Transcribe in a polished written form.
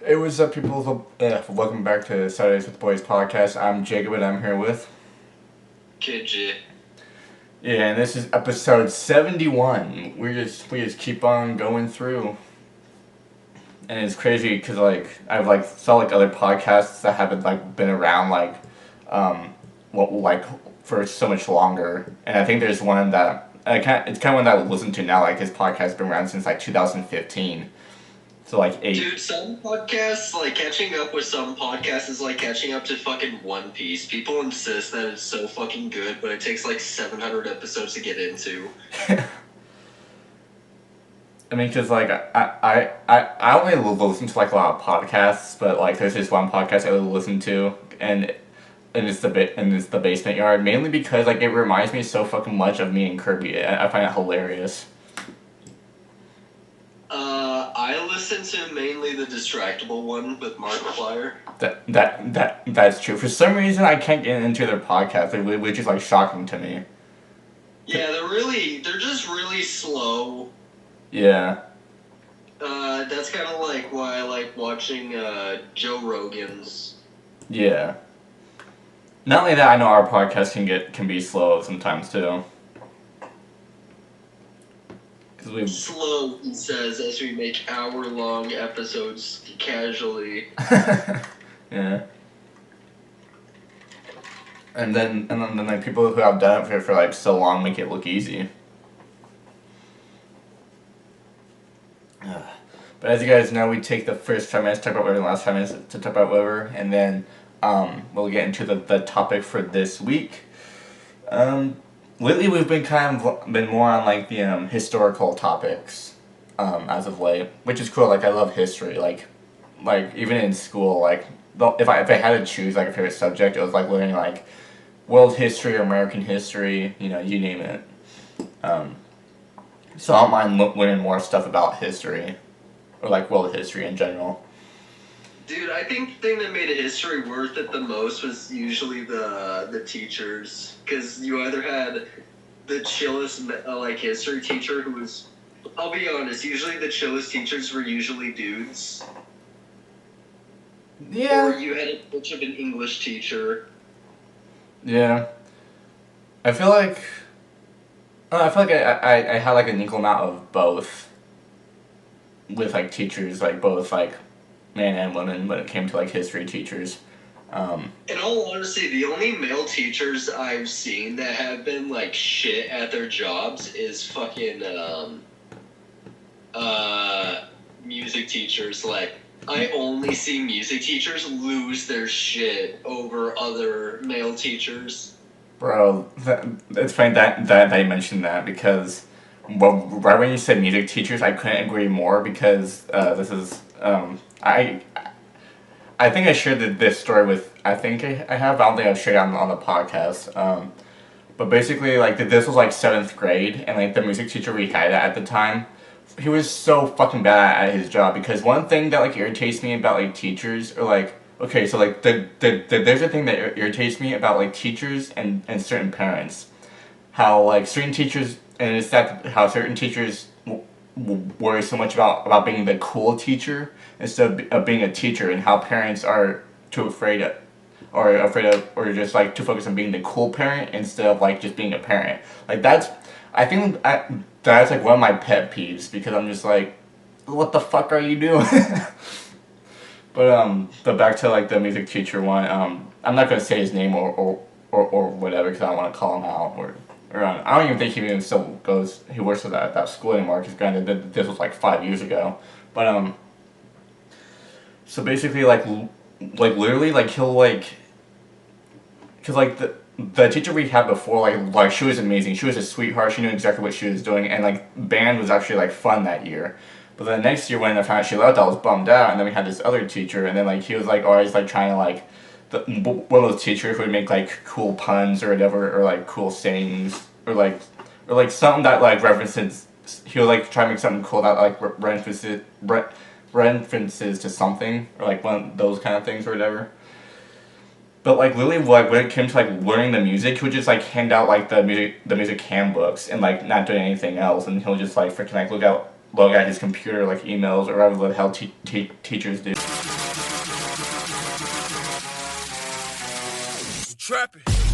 Hey, what's up, people? Welcome back to Saturdays with the Boys podcast. I'm Jacob, and I'm here with... KG. Yeah, and this is episode 71. We just keep on going through. And it's crazy, because, I've, saw, other podcasts that haven't, been around, for so much longer. And I think there's one that... it's kind of one that I listen to now, his podcast has been around since, 2015. So, 8... Dude, some podcasts, catching up with some podcasts is like catching up to fucking One Piece. People insist that it's so fucking good, but it takes 700 episodes to get into. I mean, because, I only listen to, a lot of podcasts, but, there's this one podcast I listen to, and it's the Basement Yard, mainly because, it reminds me so fucking much of me and Kirby. I find it hilarious. I listen to mainly the Distractable one with Markiplier. That's true. For some reason, I can't get into their podcast, which is, shocking to me. Yeah, they're just really slow. Yeah. That's kind of why I like watching, Joe Rogan's. Yeah. Not only that, I know our podcast can be slow sometimes, too. Slow, he says, as we make hour-long episodes casually. Yeah. And then people who have done it for so long make it look easy. But as you guys know, we take the first 5 minutes to talk about whatever, the last 5 minutes to talk about whatever, and then we'll get into the topic for this week. Lately, we've been more on the historical topics as of late, which is cool. I love history. Even in school, if I had to choose a favorite subject, it was learning world history or American history. You name it. So I don't mind learning more stuff about history, or world history in general. Dude, I think the thing that made history worth it the most was usually the teachers. Because you either had the chillest, history teacher who was... I'll be honest, usually the chillest teachers were usually dudes. Yeah. Or you had a bitch of an English teacher. Yeah. I feel like I had an equal amount of both. With teachers, both men and women when it came to history teachers. In all honesty, the only male teachers I've seen that have been shit at their jobs is fucking music teachers. I only see music teachers lose their shit over other male teachers. Bro, it's funny that you mentioned that, because right when you said music teachers, I couldn't agree more, because this is I think I shared this story with... I think I have. I don't think I've shared it on the podcast. But basically, this was 7th grade, and the music teacher we had at the time, he was so fucking bad at his job. Because one thing that irritates me about teachers, or okay, so there's a thing that irritates me about teachers and certain parents. How certain teachers, and it's that how certain teachers worry so much about being the cool teacher instead of being a teacher, and how parents are too afraid of, or just too focused on being the cool parent instead of just being a parent. That's one of my pet peeves, because I'm just what the fuck are you doing? But back to the music teacher one. I'm not gonna say his name or whatever, because I don't want to call him out, or I don't even think he even still he works at that school anymore, because granted, this was 5 years ago. But so basically literally he'll because the teacher we had before, she was amazing. She was a sweetheart. She knew exactly what she was doing, and band was actually fun that year. But then next year, when I found out she left, I was bummed out. And then we had this other teacher, and then he was always trying to one of those teachers who would make cool puns or whatever, or cool sayings, or something that references. He would try to make something cool that references to something, or one of those kind of things or whatever. But literally, when it came to learning the music, he would just hand out the music handbooks, and not doing anything else, and he'll just freaking look at his computer, emails, or whatever the hell teachers do. trapping.